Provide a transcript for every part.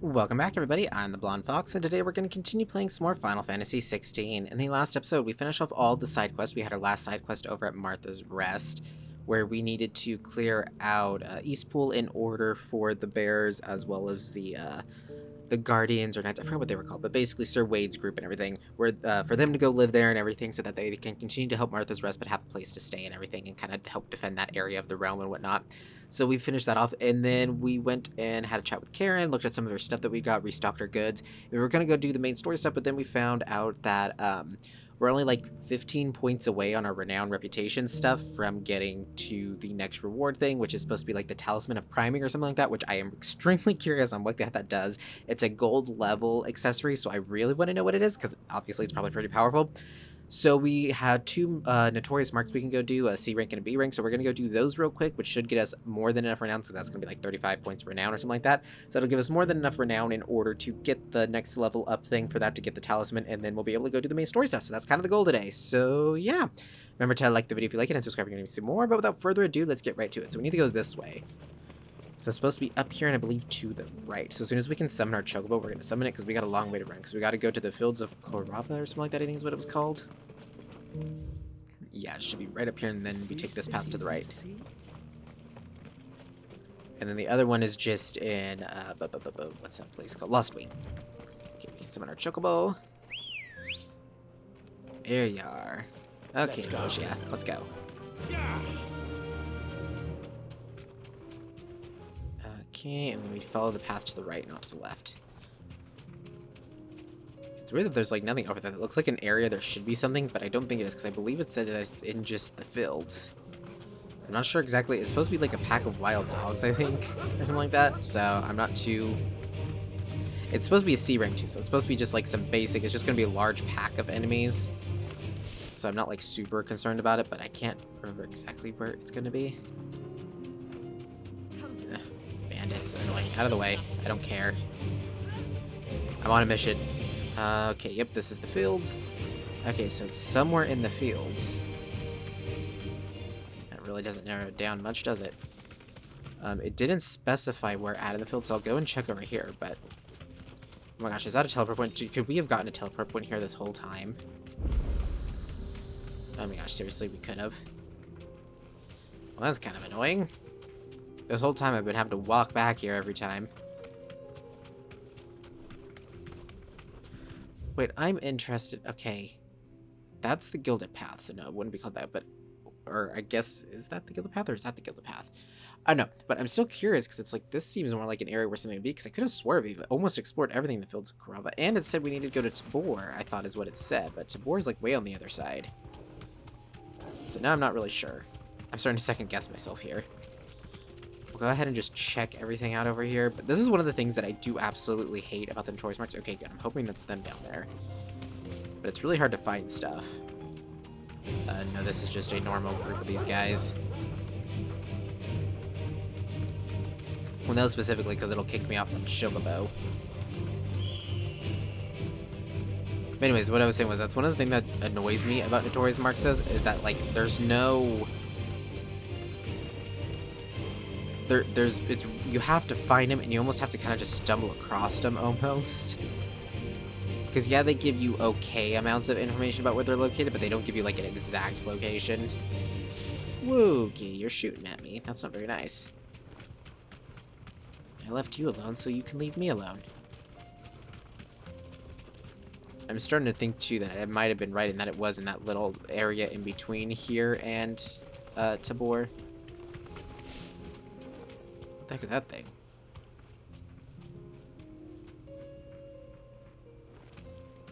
Welcome back, everybody. I'm the Blonde Fox, and today we're going to continue playing some more Final Fantasy XVI. In the last episode, we finished off all the side quests. We had our last side quest over at Martha's Rest, where we needed to clear out Eastpool in order for the bears, as well as the Guardians or Knights. I forgot what they were called, but basically Sir Wade's group and everything, where for them to go live there and everything, so that they can continue to help Martha's Rest, but have a place to stay and everything, and kind of help defend that area of the realm and whatnot. So we finished that off, and then we went and had a chat with Karen, looked at some of her stuff that we got, restocked our goods. We were going to go do the main story stuff, but then we found out that we're only like 15 points away on our renown reputation stuff from getting to the next reward thing, which is supposed to be like the Talisman of Priming or something like that, which I am extremely curious on what that does. It's a gold level accessory, so I really want to know what it is, because obviously it's probably pretty powerful. So we had two notorious marks we can go do, a C rank and a B rank, so we're going to go do those real quick, which should get us more than enough renown, so that's going to be like 35 points of renown or something like that. So that'll give us more than enough renown in order to get the next level up thing for that to get the talisman, and then we'll be able to go do the main story stuff. So that's kind of the goal today. So yeah, remember to like the video if you like it and subscribe if you're going to see more, but without further ado, let's get right to it. So we need to go this way. So it's supposed to be up here and I believe to the right. So as soon as we can summon our chocobo, we're going to summon it because we got a long way to run, because we got to go to the fields of Korava or something like that, I think is what it was called. Yeah, it should be right up here, and then we take this path to the right. And then the other one is just in, what's that place called? Lost Wing. Okay, we can summon our chocobo. There you are. Okay, yeah, let's go. Okay, and then we follow the path to the right, not to the left. It's weird that there's like nothing over there. That looks like an area there should be something, but I don't think it is, because I believe it said it's in just the fields. I'm not sure exactly. It's supposed to be like a pack of wild dogs, I think, or something like that. So I'm not too... It's supposed to be a C rank too, so it's supposed to be just like some basic... It's just going to be a large pack of enemies. So I'm not like super concerned about it, but I can't remember exactly where it's going to be. Bandits, annoying. Out of the way. I don't care. I'm on a mission. Okay, yep, this is the fields. Okay, so it's somewhere in the fields. That really doesn't narrow it down much, does it? It didn't specify where at in the field, so I'll go and check over here, but... Oh my gosh, is that a teleport point? Could we have gotten a teleport point here this whole time? Oh my gosh, seriously, we could have. Well, that's kind of annoying. This whole time I've been having to walk back here every time. Wait, I'm interested. Okay. That's the Gilded Path, so no, it wouldn't be called that, but... Or I guess, is that the Gilded Path, or is that the Gilded Path? I don't know, but I'm still curious, because it's like, this seems more like an area where something would be, because I could have swore we've almost explored everything in the fields of Korava, and it said we needed to go to Tabor, I thought is what it said, but Tabor is like way on the other side. So now I'm not really sure. I'm starting to second guess myself here. We'll go ahead and just check everything out over here. But this is one of the things that I do absolutely hate about the Notorious Marks. Okay, good. I'm hoping that's them down there. But it's really hard to find stuff. No, this is just a normal group of these guys. Well, no, specifically because it'll kick me off on Chocobo. But anyways, what I was saying was that's one of the things that annoys me about Notorious Marks is that, like, there's no... you have to find him, and you almost have to kind of just stumble across them, almost. Because, yeah, they give you okay amounts of information about where they're located, but they don't give you, like, an exact location. Wookie, you're shooting at me. That's not very nice. I left you alone so you can leave me alone. I'm starting to think, too, that it might have been right in that it was in that little area in between here and Tabor. What the heck is that thing?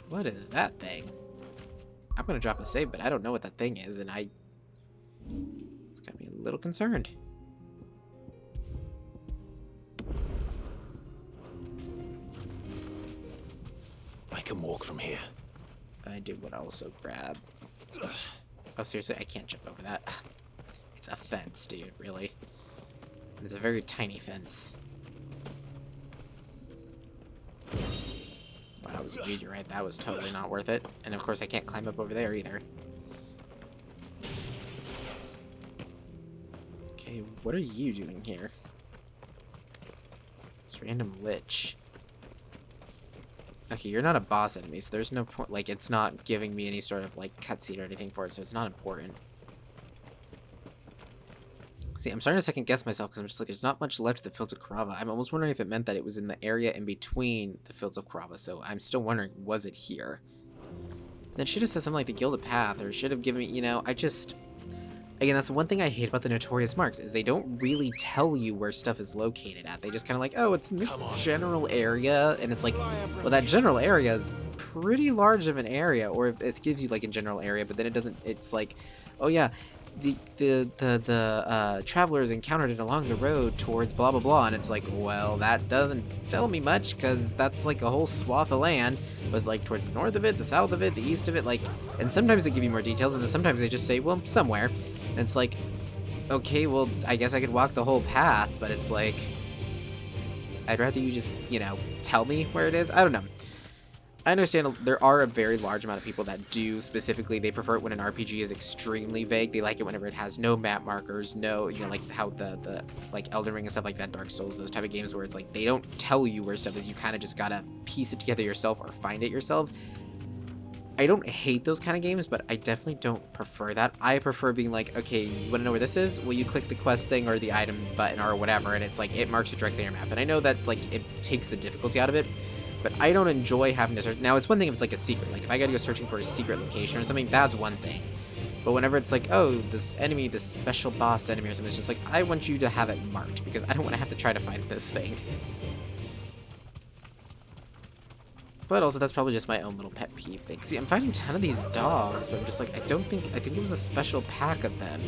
What is that thing? I'm gonna drop a save, but I don't know what that thing is, and it's got me a little concerned. I can walk from here. I did what also grab. Oh, seriously, I can't jump over that. It's a fence, dude, really. It's a very tiny fence. Wow, that was a weed, you're right. That was totally not worth it. And of course, I can't climb up over there either. Okay, what are you doing here? This random lich. Okay, you're not a boss enemy, so there's no point. Like, it's not giving me any sort of, like, cutscene or anything for it, so it's not important. See, I'm starting to second guess myself because I'm just like, there's not much left of the Fields of Carava. I'm almost wondering if it meant that it was in the area in between the Fields of Carava, so I'm still wondering, was it here? Then should have said something like the Gilded Path, or should have given me, you know, I just... Again, that's one thing I hate about the Notorious Marks, is they don't really tell you where stuff is located at. They just kind of like, oh, it's in this general area, and it's like, well, that general area is pretty large of an area, or it gives you, like, a general area, but then it doesn't, it's like, oh yeah, the travelers encountered it along the road towards blah blah blah, and it's like, well, that doesn't tell me much, because that's like a whole swath of land. It was like towards the north of it, the south of it, the east of it, like, and sometimes they give you more details, and then sometimes they just say, well, somewhere, and it's like, okay, well, I guess I could walk the whole path, but it's like, I'd rather you just, you know, tell me where it is. I don't know. I understand there are a very large amount of people that do specifically, they prefer it when an RPG is extremely vague. They like it whenever it has no map markers, no, you know, like how the like Elden Ring and stuff like that, Dark Souls, those type of games where it's like they don't tell you where stuff is. You kind of just gotta piece it together yourself or find it yourself. I don't hate those kind of games, but I definitely don't prefer that. I prefer being like, okay, you want to know where this is? Well, you click the quest thing or the item button or whatever, and it's like, it marks it directly on your map. And I know that, like, it takes the difficulty out of it, but I don't enjoy having to search. Now, it's one thing if it's like a secret. Like, if I gotta go searching for a secret location or something, that's one thing. But whenever it's like, oh, this enemy, this special boss enemy or something, it's just like, I want you to have it marked, because I don't want to have to try to find this thing. But also, that's probably just my own little pet peeve thing. See, I'm finding a ton of these dogs, but I'm just like, I think it was a special pack of them.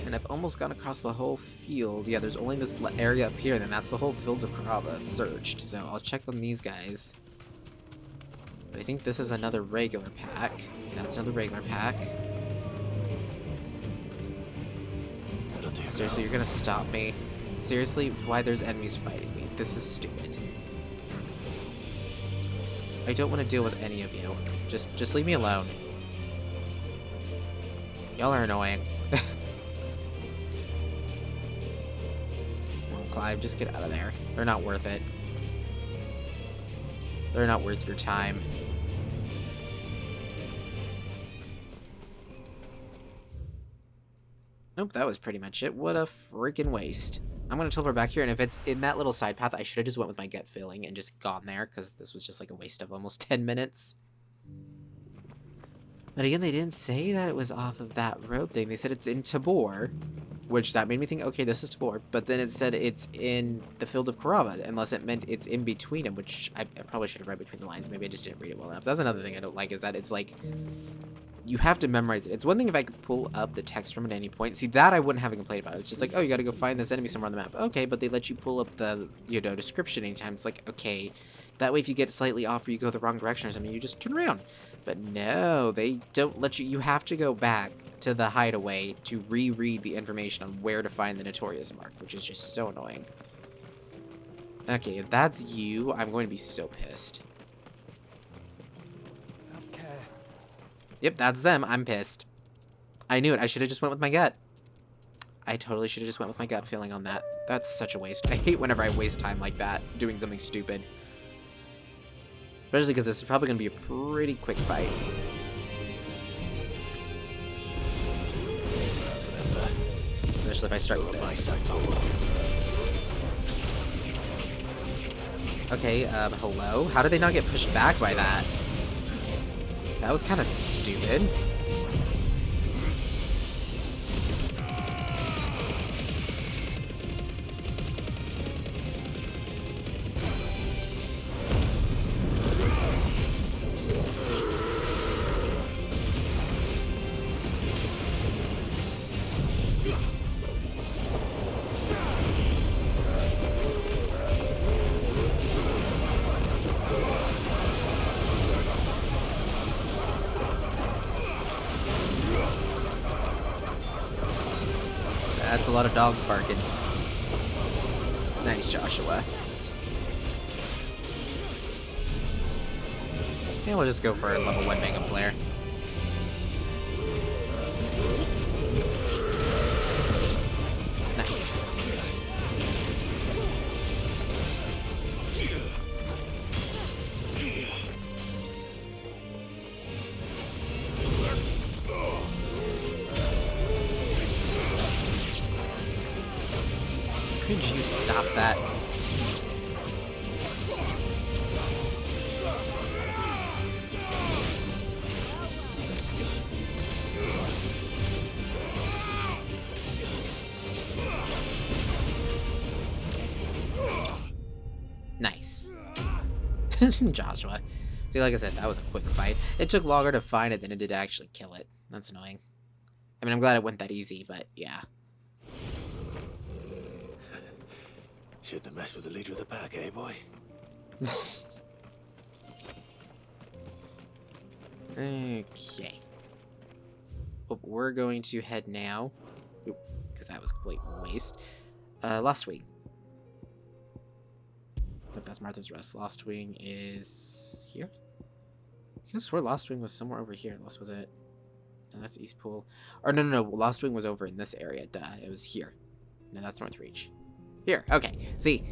And I've almost gone across the whole field. Yeah, there's only this area up here, then that's the whole Fields of Carava searched. So I'll check on these guys. But I think this is another regular pack. Yeah, that's another regular pack. Seriously, you're gonna stop me? Seriously, why there's enemies fighting me? This is stupid. I don't want to deal with any of you. Just leave me alone. Y'all are annoying. Well, Clive, just get out of there. They're not worth it. They're not worth your time. Nope, that was pretty much it. What a freaking waste. I'm going to teleport back here, and if it's in that little side path, I should have just went with my gut feeling and just gone there, because this was just like a waste of almost 10 minutes. But again, they didn't say that it was off of that road thing. They said it's in Tabor, which that made me think, okay, this is Tabor. But then it said it's in the Field of Carava, unless it meant it's in between them, which I probably should have read between the lines. Maybe I just didn't read it well enough. That's another thing I don't like, is that it's like, you have to memorize it. It's one thing if I could pull up the text from it at any point. See, that I wouldn't have a complaint about. It's just like, oh, you gotta go find this enemy somewhere on the map. Okay, but they let you pull up the, you know, description anytime. It's like, okay, that way if you get slightly off or you go the wrong direction or something, you just turn around. But no, they don't let you. You have to go back to the hideaway to reread the information on where to find the Notorious Mark, which is just so annoying. Okay, if that's you, I'm going to be so pissed. Yep, that's them. I'm pissed. I knew it. I should have just went with my gut. I totally should have just went with my gut feeling on that. That's such a waste. I hate whenever I waste time like that, doing something stupid. Especially because this is probably going to be a pretty quick fight. Especially if I start with this. Okay, hello? How did they not get pushed back by that? That was kind of stupid. That's a lot of dogs barking. Nice, Joshua. Yeah, we'll just go for a level 1 Mega Flare. Nice. Would you stop that? Nice. Joshua. See, like I said, that was a quick fight. It took longer to find it than it did to actually kill it. That's annoying. I mean, I'm glad it went that easy, but yeah. Shouldn't have messed with the leader of the pack, eh, boy? Okay. Well, we're going to head now. Because that was a complete waste. Lost Wing. Nope, that's Martha's Rest. Lost Wing is here? I could have swore Lost Wing was somewhere over here. Unless was it? No, that's East Pool. Or no. Lost Wing was over in this area. Duh, it was here. No, that's North Reach. Here, okay. See,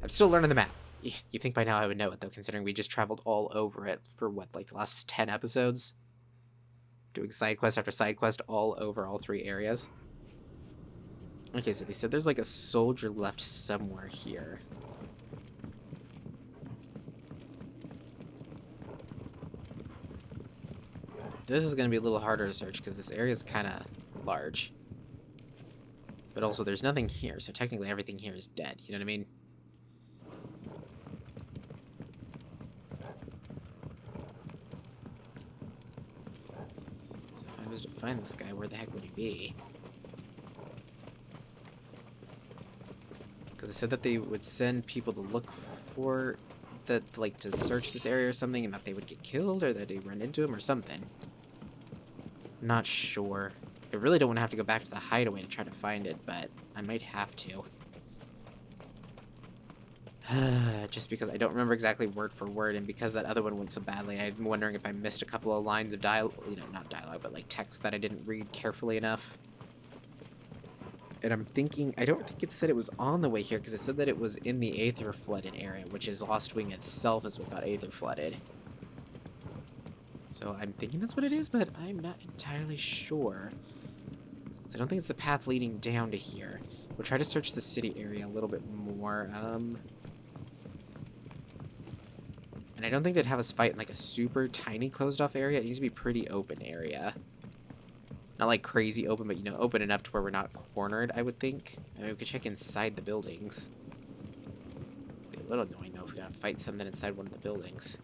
I'm still learning the map. You think by now I would know it, though, considering we just traveled all over it for, what, like the last 10 episodes? Doing side quest after side quest all over all 3 areas. Okay, so they said there's like a soldier left somewhere here. This is going to be a little harder to search because this area is kind of large. But also there's nothing here, so technically everything here is dead. You know what I mean? So if I was to find this guy, where the heck would he be? Because it said that they would send people to look for that, like, to search this area or something, and that they would get killed or that they'd run into him or something. Not sure. I really don't want to have to go back to the hideaway to try to find it, but I might have to. Just because I don't remember exactly word for word, and because that other one went so badly, I'm wondering if I missed a couple of lines of dialogue, you know, not dialogue, but like text that I didn't read carefully enough. And I'm thinking, I don't think it said it was on the way here, because it said that it was in the Aether Flooded area, which is Lost Wing itself is what got Aether Flooded. So I'm thinking that's what it is, but I'm not entirely sure. So I don't think it's the path leading down to here. We'll try to search the city area a little bit more. And I don't think they'd have us fight in like a super tiny closed off area. It needs to be pretty open area. Not like crazy open, but you know, open enough to where we're not cornered, I would think. I mean, we could check inside the buildings. It'd be a little annoying though if we gotta fight something inside one of the buildings.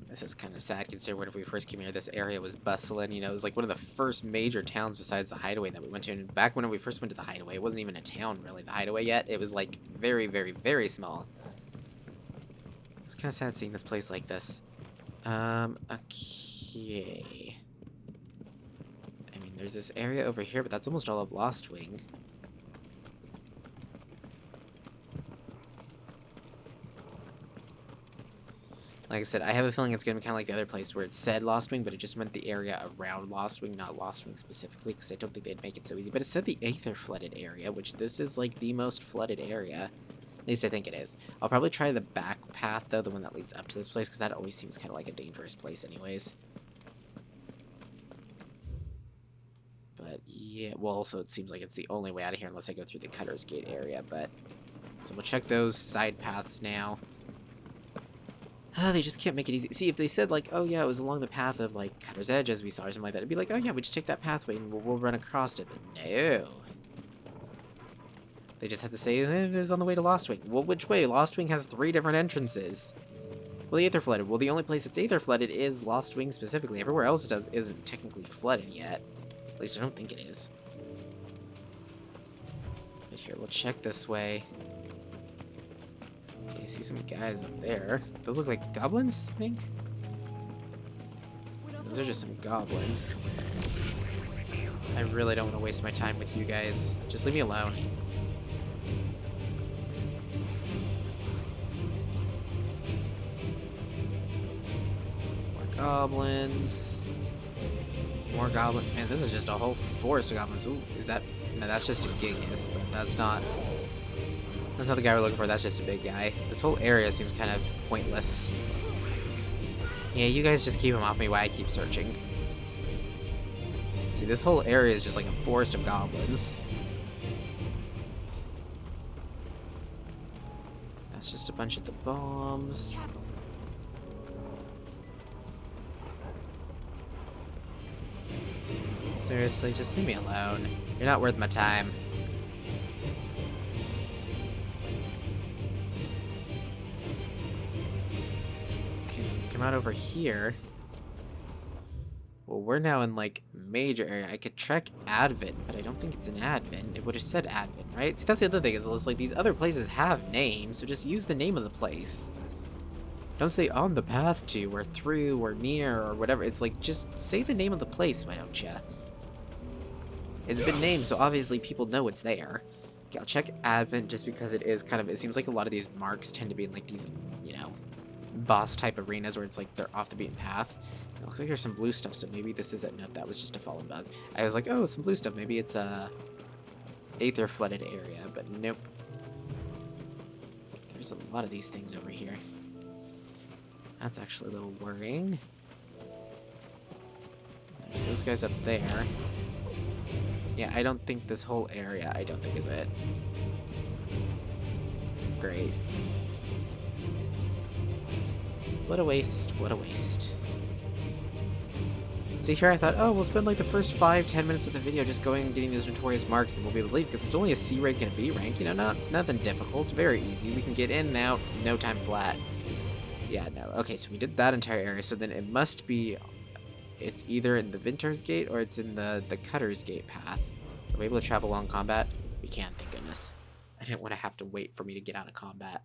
This is kind of sad considering when we first came here, this area was bustling. You know, it was like one of the first major towns besides the hideaway that we went to. And back when we first went to the hideaway, it wasn't even a town, really, the hideaway yet. It was like very, very, very small. It's kind of sad seeing this place like this. Okay. I mean, there's this area over here, but that's almost all of Lost Wing. Like I said, I have a feeling it's going to be kind of like the other place where it said Lost Wing, but it just meant the area around Lost Wing, not Lost Wing specifically, because I don't think they'd make it so easy. But it said the Aether Flooded area, which this is like the most flooded area. At least I think it is. I'll probably try the back path, though, the one that leads up to this place, because that always seems kind of like a dangerous place anyways. But yeah, well, also it seems like it's the only way out of here unless I go through the Cutter's Gate area, but... So we'll check those side paths now. Oh, they just can't make it easy. See, if they said, like, oh, yeah, it was along the path of, like, Cutter's Edge, as we saw, or something like that, it'd be like, oh, yeah, we just take that pathway and we'll run across it. But no. They just have to say, it was on the way to Lost Wing. Well, which way? Lost Wing has 3 different entrances. Well, the Aether Flooded. Well, the only place that's Aether Flooded is Lost Wing specifically. Everywhere else isn't technically flooded yet. At least I don't think it is. But here, we'll check this way. Okay, I see some guys up there. Those look like goblins, I think? Those are just some goblins. I really don't want to waste my time with you guys. Just leave me alone. More goblins. More goblins. Man, this is just a whole forest of goblins. Ooh, is that... No, that's just a Gigas, but that's not... That's not the guy we're looking for, that's just a big guy. This whole area seems kind of pointless. Yeah, you guys just keep him off me while I keep searching. See, this whole area is just like a forest of goblins. That's just a bunch of the bombs. Seriously, just leave me alone. You're not worth my time. Okay, come out over here. Well, we're now in, like, major area. I could check Advent, but I don't think it's an Advent. It would have said Advent, right? See, that's the other thing, is it's like these other places have names, so just use the name of the place. Don't say on the path to, or through, or near, or whatever. It's like, just say the name of the place, why don't ya? It's been named, so obviously people know it's there. Okay, I'll check Advent just because it is kind of, it seems like a lot of these marks tend to be in, like, these, you know, boss-type arenas where it's like they're off the beaten path. It looks like there's some blue stuff, so maybe this is it. Nope, that was just a fallen bug. I was like, oh, some blue stuff. Maybe it's a aether-flooded area, but nope. There's a lot of these things over here. That's actually a little worrying. There's those guys up there. Yeah, I don't think this whole area, I don't think is it. Great. What a waste, what a waste. See, here I thought, oh, we'll spend like the first 5-10 minutes of the video just going and getting those notorious marks, then we'll be able to leave, because it's only a C rank and a B rank, you know, nothing difficult, very easy. We can get in and out, no time flat. Yeah, no. Okay, so we did that entire area, so then it must be, it's either in the Vinter's Gate or it's in the Cutter's Gate path. Are we able to travel along combat? We can, thank goodness. I didn't want to have to wait for me to get out of combat.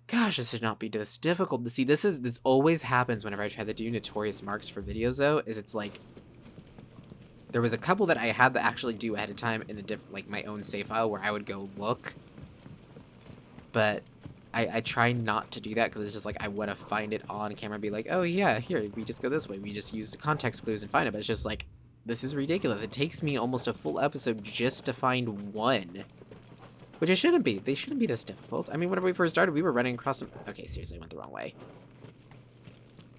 Gosh, this should not be this difficult. See, this always happens whenever I try to do notorious marks for videos, though, is it's like, there was a couple that I had to actually do ahead of time in a like my own save file where I would go look, but I try not to do that because it's just like I want to find it on camera and be like, oh yeah, here, we just go this way. We just use the context clues and find it, but it's just like, this is ridiculous. It takes me almost a full episode just to find one. Which it shouldn't be. They shouldn't be this difficult. I mean, whenever we first started, we were running across some... Okay, seriously, I went the wrong way.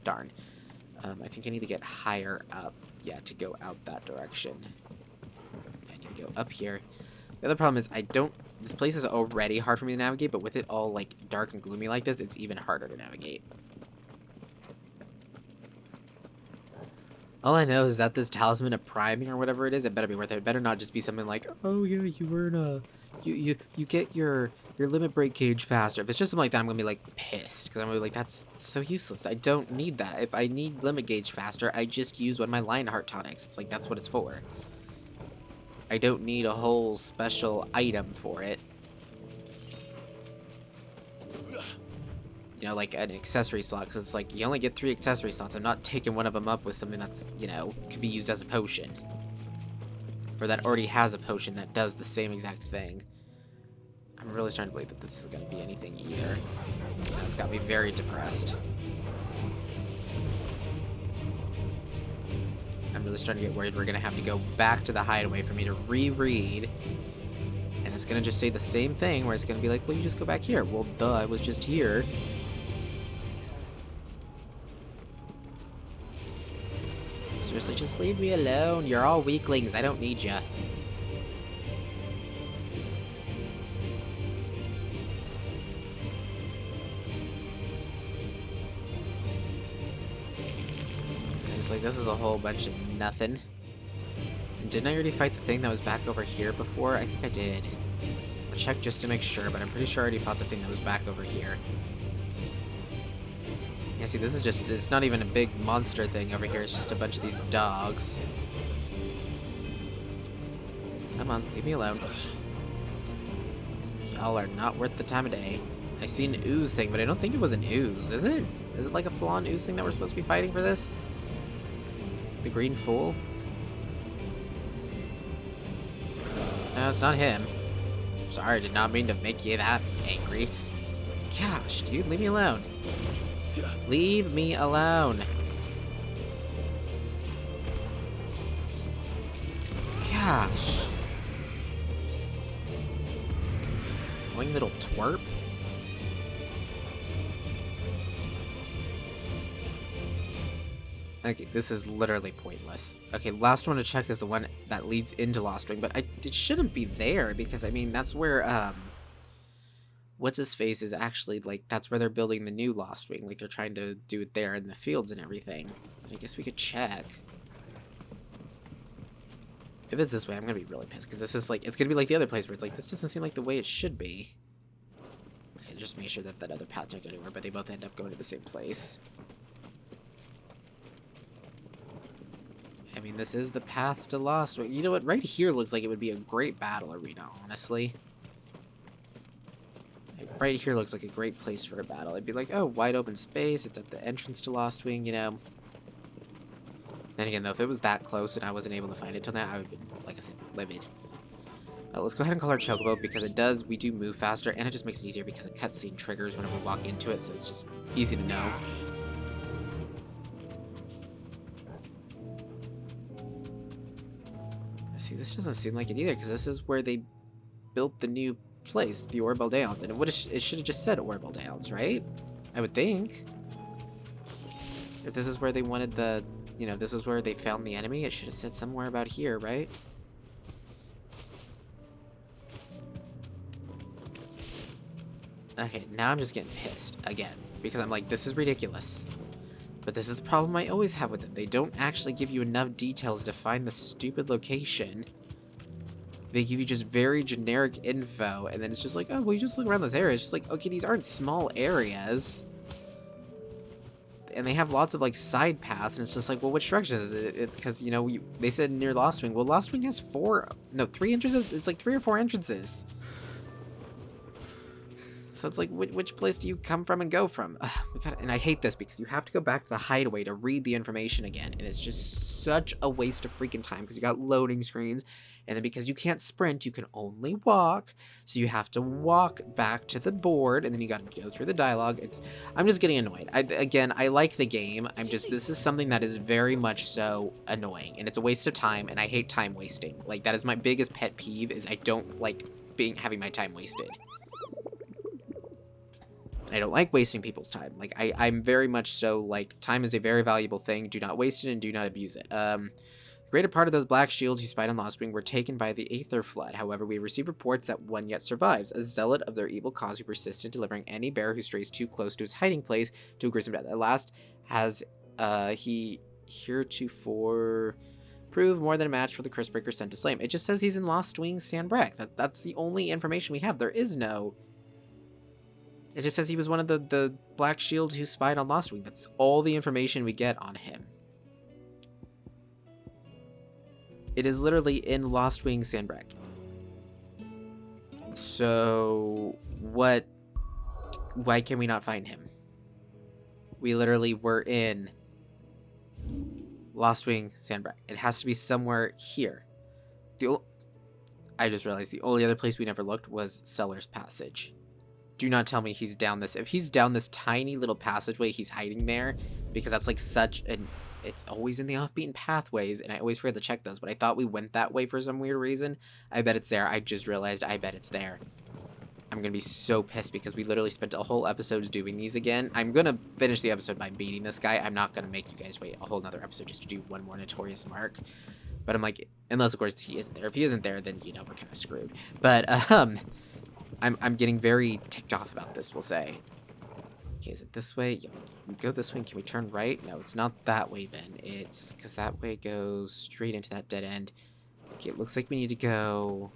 Darn. I think I need to get higher up. Yeah, to go out that direction. I need to go up here. The other problem is I don't... This place is already hard for me to navigate, but with it all, like, dark and gloomy like this, it's even harder to navigate. All I know is that this talisman of priming or whatever it is, it better be worth it. It better not just be something like, oh yeah, you were in a... You get your limit break gauge faster. If it's just something like that, I'm gonna be like pissed because I'm gonna be like, that's so useless. I don't need that. If I need limit gauge faster, I just use one of my Lionheart tonics. It's like, that's what it's for. I don't need a whole special item for it. You know, like an accessory slot, because it's like you only get 3 accessory slots. I'm not taking one of them up with something that's, you know, could be used as a potion. Or that already has a potion that does the same exact thing. I'm really starting to believe that this is going to be anything either. And it's got me very depressed. I'm really starting to get worried we're going to have to go back to the hideaway for me to reread. And it's going to just say the same thing, where it's going to be like, well, you just go back here. Well, duh, I was just here. Seriously, just leave me alone. You're all weaklings. I don't need ya. Seems like this is a whole bunch of nothing. And didn't I already fight the thing that was back over here before? I think I did. I'll check just to make sure, but I'm pretty sure I already fought the thing that was back over here. Yeah, see, this is just, it's not even a big monster thing over here, it's just a bunch of these dogs. Come on, leave me alone. Y'all are not worth the time of day. I see an ooze thing, but I don't think it was an ooze, is it? Is it like a full-on ooze thing that we're supposed to be fighting for this? The green fool? No, it's not him. Sorry, I did not mean to make you that angry. Gosh, dude, leave me alone. Leave me alone. Gosh. Annoying little twerp. Okay, this is literally pointless. Okay, last one to check is the one that leads into Lost Wing, but it shouldn't be there because, I mean, that's where, what's his face is actually, like, that's where they're building the new Lost Wing. Like, they're trying to do it there in the fields and everything. I guess we could check. If it's this way, I'm gonna be really pissed because this is like, it's gonna be like the other place where it's like, this doesn't seem like the way it should be. Okay, just make sure that that other path don't go anywhere, but they both end up going to the same place. I mean, this is the path to Lost. You know what? Right here looks like it would be a great battle arena, honestly. Like, right here looks like a great place for a battle. It'd be like, oh, wide open space. It's at the entrance to Lost Wing, you know. Then again, though, if it was that close and I wasn't able to find it till now, I would have been, like I said, livid. Let's go ahead and call our Chocobo because we do move faster, and it just makes it easier because a cutscene triggers whenever we walk into it, so it's just easy to know. See, this doesn't seem like it either, because this is where they built the new place, the Orbal Downs, and it should have just said Orbal Downs, right? I would think. If this is where they wanted the, you know, this is where they found the enemy, it should have said somewhere about here, right? Okay, now I'm just getting pissed again, because I'm like, this is ridiculous. But this is the problem I always have with them. They don't actually give you enough details to find the stupid location. They give you just very generic info, and then it's just like, oh, well, you just look around this area. It's just like, okay, these aren't small areas. And they have lots of, like, side paths, and it's just like, well, which direction is it? Because, you know, they said near Lost Wing. Well, Lost Wing has 3 entrances? It's like 3 or 4 entrances. So it's like, which place do you come from and go from? And I hate this because you have to go back to the hideaway to read the information again, and it's just such a waste of freaking time because you got loading screens, and then because you can't sprint, you can only walk, so you have to walk back to the board, and then you got to go through the dialogue. I'm just getting annoyed. I like the game. This is something that is very much so annoying, and it's a waste of time, and I hate time wasting. Like, that is my biggest pet peeve, is I don't like having my time wasted. I don't like wasting people's time. Like, I'm very much so, like, time is a very valuable thing. Do not waste it and do not abuse it. The greater part of those black shields who spied on Lost Wing were taken by the Aether Flood. However, we receive reports that one yet survives, a zealot of their evil cause who persists in delivering any bear who strays too close to his hiding place to a gruesome death. At last, has he heretofore proved more than a match for the Cursebreaker sent to slay him. It just says he's in Lost Wing Sandbreck. That's the only information we have. There is no... It just says he was one of the Black Shields who spied on Lost Wing. That's all the information we get on him. It is literally in Lost Wing Sandbreck. So, why can we not find him? We literally were in Lost Wing Sandbreck. It has to be somewhere here. I just realized the only other place we never looked was Cellar's Passage. Do not tell me he's down this. If he's down this tiny little passageway, he's hiding there, because that's like such an... It's always in the off-beaten pathways, and I always forget to check those, but I thought we went that way for some weird reason. I bet it's there. I just realized I bet it's there. I'm going to be so pissed because we literally spent a whole episode doing these again. I'm going to finish the episode by beating this guy. I'm not going to make you guys wait a whole nother episode just to do one more Notorious Mark. But I'm like, unless, of course, he isn't there. If he isn't there, then, you know, we're kind of screwed. But, I'm getting very ticked off about this, we'll say. Okay, is it this way? Yeah, we go this way. Can we turn right? No, it's not that way then. It's because that way goes straight into that dead end. Okay, it looks like we need to go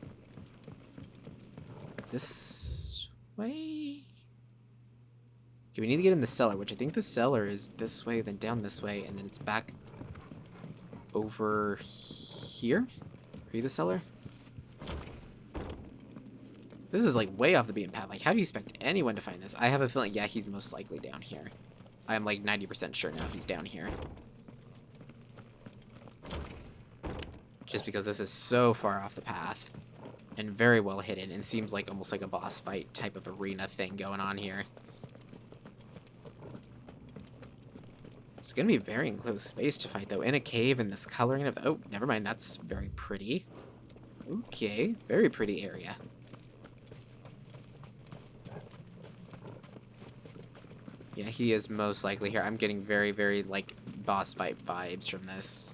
this way. Okay, we need to get in the cellar, which I think the cellar is this way, then down this way, and then it's back over here. Are you the cellar? This is, like, way off the beaten path. Like, how do you expect anyone to find this? I have a feeling, yeah, he's most likely down here. I'm, like, 90% sure now he's down here. Just because this is so far off the path. And very well hidden. And seems like almost like a boss fight type of arena thing going on here. It's going to be a very enclosed space to fight, though. In a cave, and this coloring of... Oh, never mind. That's very pretty. Okay. Very pretty area. Yeah, he is most likely here. I'm getting very, very, like, boss fight vibes from this.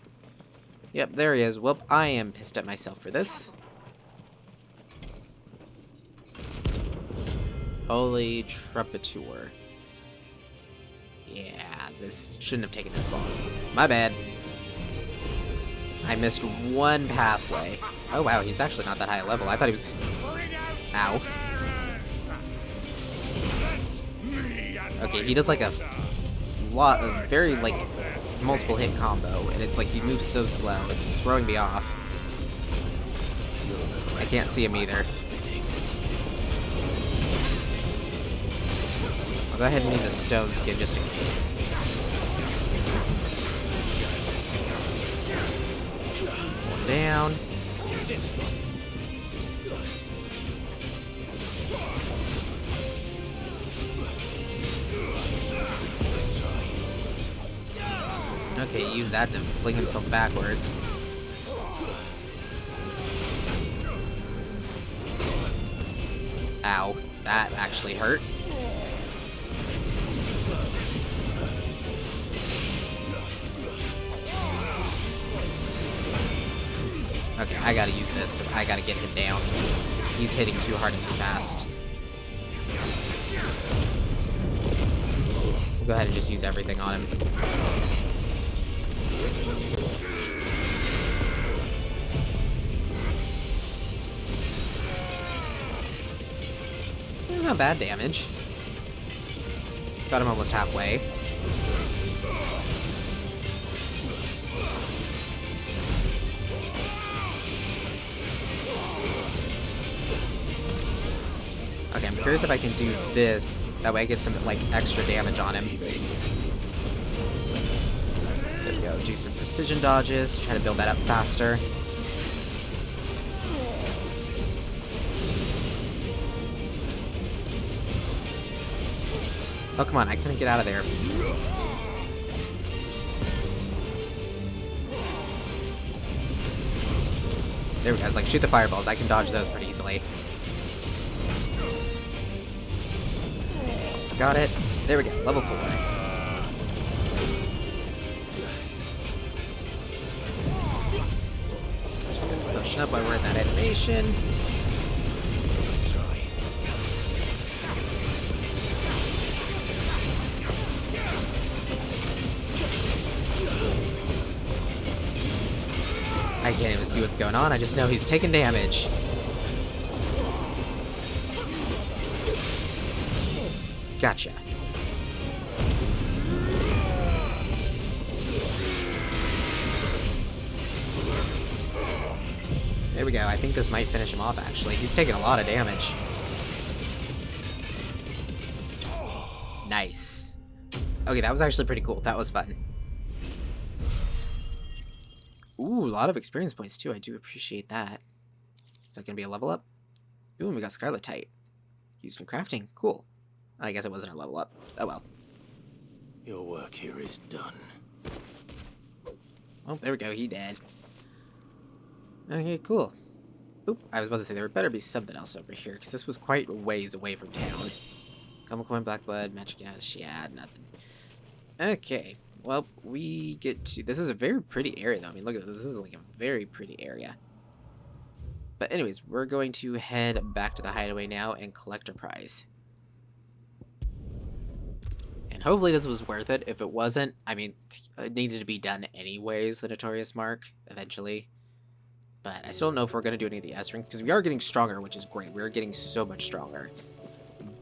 Yep, there he is. Well, I am pissed at myself for this. Holy Trumpeteur. Yeah, this shouldn't have taken this long. My bad. I missed one pathway. Oh wow, he's actually not that high a level. I thought he was... Ow. Okay, he does like a lot of very like multiple hit combo, and it's like he moves so slow, it's throwing me off. I can't see him either. I'll go ahead and use a stone skin just in case. One down. Okay, use that to fling himself backwards. Ow, that actually hurt. Okay, I gotta use this because I gotta get him down. He's hitting too hard and too fast. We'll go ahead and just use everything on him. It's not bad damage. Got him almost halfway. Okay, I'm curious if I can do this. That way I get some, like, extra damage on him. There we go. Do some precision dodges to try to build that up faster. Oh, come on. I couldn't get out of there. There we go. It's like, shoot the fireballs. I can dodge those pretty easily. Got it. There we go. Level 4. Potion up while we're in that animation. I can't even see what's going on. I just know he's taking damage. Gotcha. There we go. I think this might finish him off, actually. He's taking a lot of damage. Nice. Okay, that was actually pretty cool. That was fun. Ooh, a lot of experience points, too. I do appreciate that. Is that going to be a level up? Ooh, and we got Scarletite. Used in crafting. Cool. I guess it wasn't a level up. Oh well. Your work here is done. Oh, there we go. He dead. Okay, cool. Oop, I was about to say there better be something else over here, because this was quite a ways away from town. Common coin, black blood, magic ash, yeah, nothing. Okay, well, we get to... This is a very pretty area, though. I mean, look at this. This is like a very pretty area. But anyways, we're going to head back to the hideaway now and collect our prize. And hopefully this was worth it. If it wasn't, I mean, it needed to be done anyways, the Notorious Mark, eventually. But I still don't know if we're going to do any of the S rank, because we are getting stronger, which is great. We're getting so much stronger.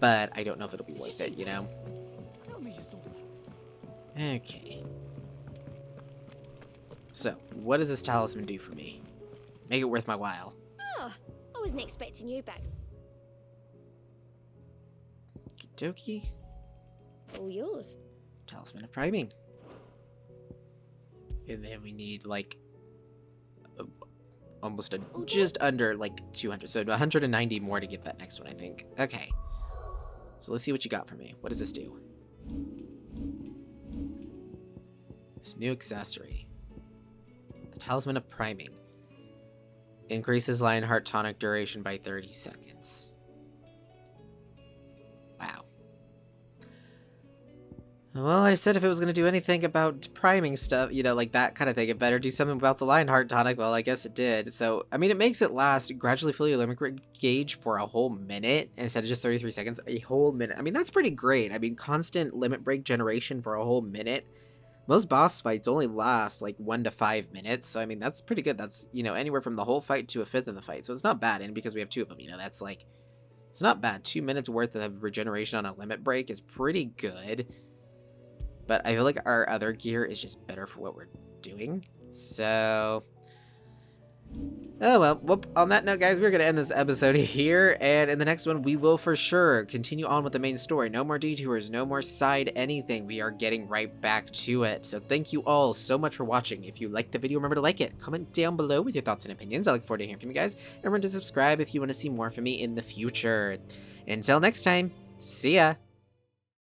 But I don't know if it'll be worth it, you know? Okay. So, what does this talisman do for me? Make it worth my while. Oh, I wasn't expecting you back. Okie dokie. All yours. Talisman of Priming. And then we need, like, almost just under, like, 200. So 190 more to get that next one, I think. Okay. So let's see what you got for me. What does this do? This new accessory. The Talisman of Priming. Increases Lionheart tonic duration by 30 seconds. Wow. Well, I said if it was going to do anything about priming stuff, you know, like that kind of thing, it better do something about the Lionheart tonic. Well, I guess it did. So, I mean, it makes it last, gradually fill your limit gauge for a whole minute instead of just 33 seconds, a whole minute. I mean, that's pretty great. I mean, constant limit break generation for a whole minute. Most boss fights only last like 1 to 5 minutes. So, I mean, that's pretty good. That's, you know, anywhere from the whole fight to a fifth of the fight. So it's not bad. And because we have 2 of them, you know, that's like, it's not bad. 2 minutes worth of regeneration on a limit break is pretty good. But I feel like our other gear is just better for what we're doing. So, oh well, on that note, guys, we're going to end this episode here. And in the next one, we will for sure continue on with the main story. No more detours, no more side anything. We are getting right back to it. So thank you all so much for watching. If you liked the video, remember to like it. Comment down below with your thoughts and opinions. I look forward to hearing from you guys. And remember to subscribe if you want to see more from me in the future. Until next time, see ya!